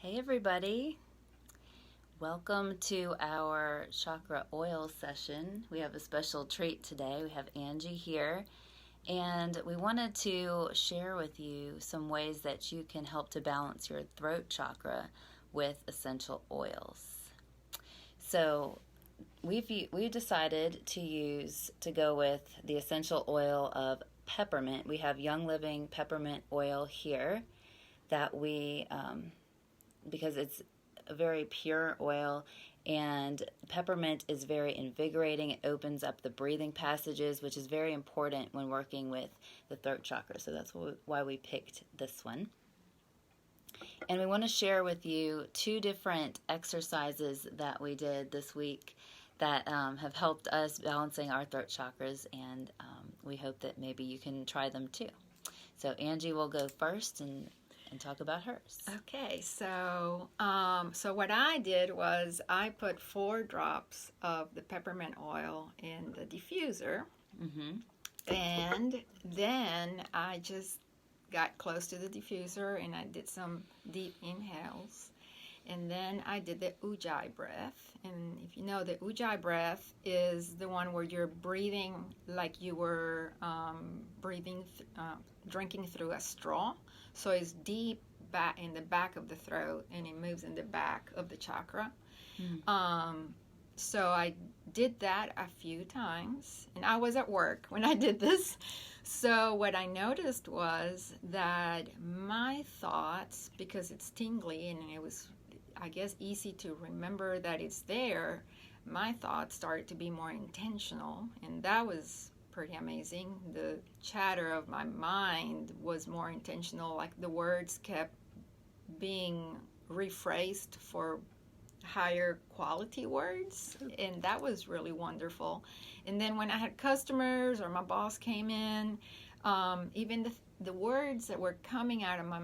Hey everybody, welcome to our chakra oil session. We have a special treat today. We have Angie here, and we wanted to share with you some ways that you can help to balance your throat chakra with essential oils. So we decided to go with the essential oil of peppermint. We have Young Living peppermint oil here that we because it's a very pure oil, and peppermint is very invigorating. It opens up the breathing passages, which is very important when working with the throat chakra. So that's why we picked this one. And we want to share with you two different exercises that we did this week that have helped us balancing our throat chakras, and we hope that maybe you can try them too. So Angie will go first and talk about hers. Okay, so what I did was I put 4 drops of the peppermint oil in the diffuser, and then I just got close to the diffuser and I did some deep inhales, and then I did the ujjayi breath. And if you know, the ujjayi breath is the one where you're breathing like you were drinking through a straw. So it's deep back in the back of the throat, and it moves in the back of the chakra. So I did that a few times, and I was at work when I did this. So what I noticed was that my thoughts, because it's tingly and it was, I guess, easy to remember that it's there, my thoughts started to be more intentional, and that was pretty amazing. The chatter of my mind was more intentional, like the words kept being rephrased for higher quality words, and that was really wonderful. And then when I had customers or my boss came in, even the words that were coming out of my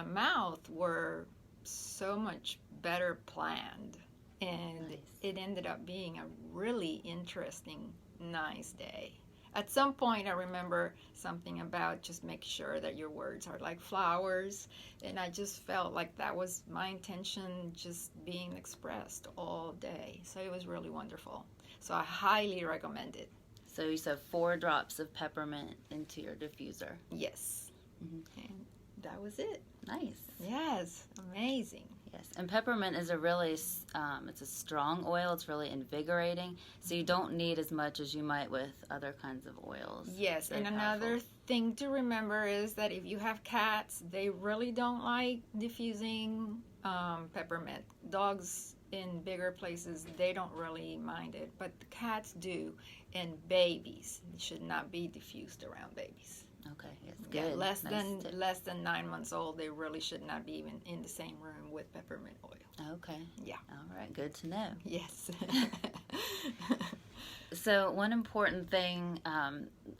mouth were so much better planned, and it ended up being a really interesting, nice day. At some point, I remember something about just make sure that your words are like flowers, and I just felt like that was my intention, just being expressed all day. So it was really wonderful. So I highly recommend it. So you said 4 drops of peppermint into your diffuser. Yes. And that was it. Nice. Yes, amazing. Yes, and peppermint is it's a strong oil. It's really invigorating, so you don't need as much as you might with other kinds of oils. Yes, and another thing to remember is that if you have cats, they really don't like diffusing peppermint. Dogs in bigger places, they don't really mind it, but the cats do, and babies should not be diffused around babies. Okay, yes, good. Yeah, less than 9 months old, they really should not be even in the same room with peppermint oil. Okay. Yeah. All right, good to know. Yes. So one important thing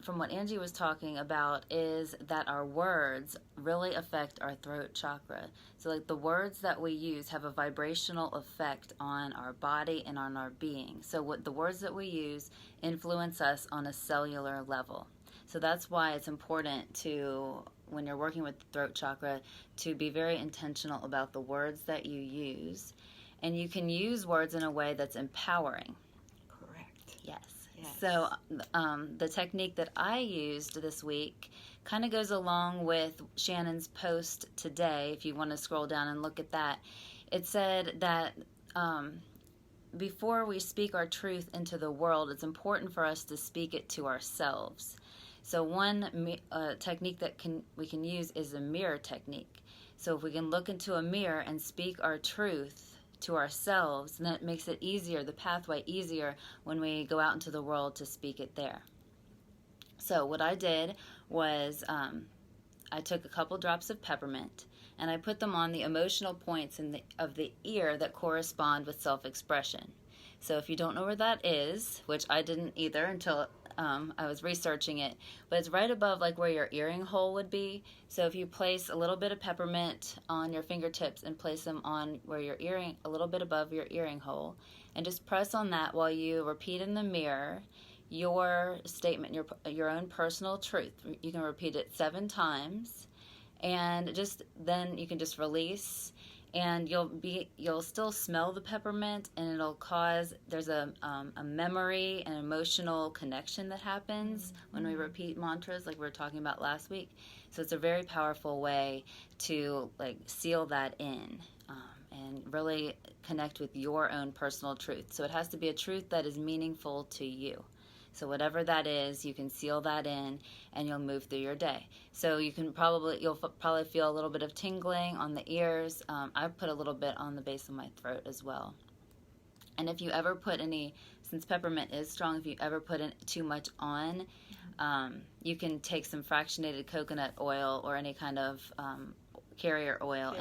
from what Angie was talking about is that our words really affect our throat chakra. So like the words that we use have a vibrational effect on our body and on our being. So what the words that we use influence us on a cellular level. So that's why it's important to, when you're working with the throat chakra, to be very intentional about the words that you use. And you can use words in a way that's empowering. Correct. Yes. Yes. So the technique that I used this week kind of goes along with Shannon's post today. If you want to scroll down and look at that, it said that before we speak our truth into the world, it's important for us to speak it to ourselves. So one technique that we can use is a mirror technique. So if we can look into a mirror and speak our truth to ourselves, then it makes it easier, the pathway easier when we go out into the world to speak it there. So what I did was I took a couple drops of peppermint and I put them on the emotional points of the ear that correspond with self-expression. So if you don't know where that is, which I didn't either until I was researching it, but it's right above like where your earring hole would be. So if you place a little bit of peppermint on your fingertips and place them on where your earring, a little bit above your earring hole, and just press on that while you repeat in the mirror your statement, your own personal truth. You can repeat it 7 times, and then you can just release and you'll still smell the peppermint, and it'll cause, there's a memory and emotional connection that happens when we repeat mantras, like we were talking about last week. So it's a very powerful way to like seal that in, and really connect with your own personal truth. So it has to be a truth that is meaningful to you. So whatever that is, you can seal that in, and you'll move through your day. So you'll probably feel a little bit of tingling on the ears. I put a little bit on the base of my throat as well. And if you ever put since peppermint is strong, if you ever put too much on, you can take some fractionated coconut oil or any kind of carrier oil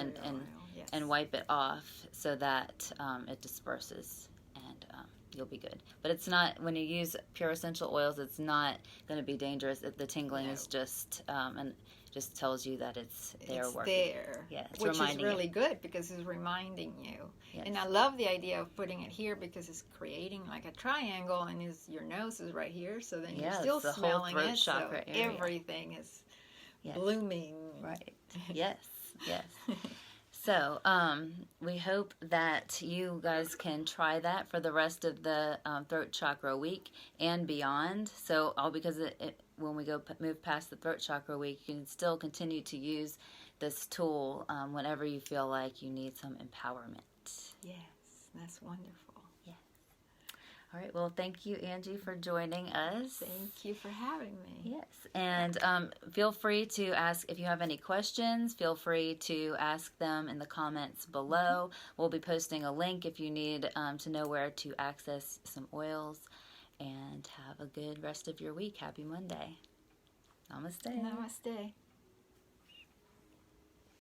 and wipe it off so that it disperses, and you'll be good. But it's not, when you use pure essential oils, it's not going to be dangerous. The tingling is just, and just tells you that it's working. There. Yeah, which is really good because it's reminding you. Yes. And I love the idea of putting it here because it's creating like a triangle, and your nose is right here, so then you're still smelling whole throat it. Chakra So area. Everything is blooming. Right. Yes. Yes. So we hope that you guys can try that for the rest of the Throat Chakra week and beyond. So because when we move past the Throat Chakra week, you can still continue to use this tool whenever you feel like you need some empowerment. Yes, that's wonderful. Yeah. All right. Well, thank you, Angie, for joining us. Thank you for having me. Yes. And feel free to ask, if you have any questions, feel free to ask them in the comments below. We'll be posting a link if you need to know where to access some oils. And have a good rest of your week. Happy Monday. Namaste. Namaste.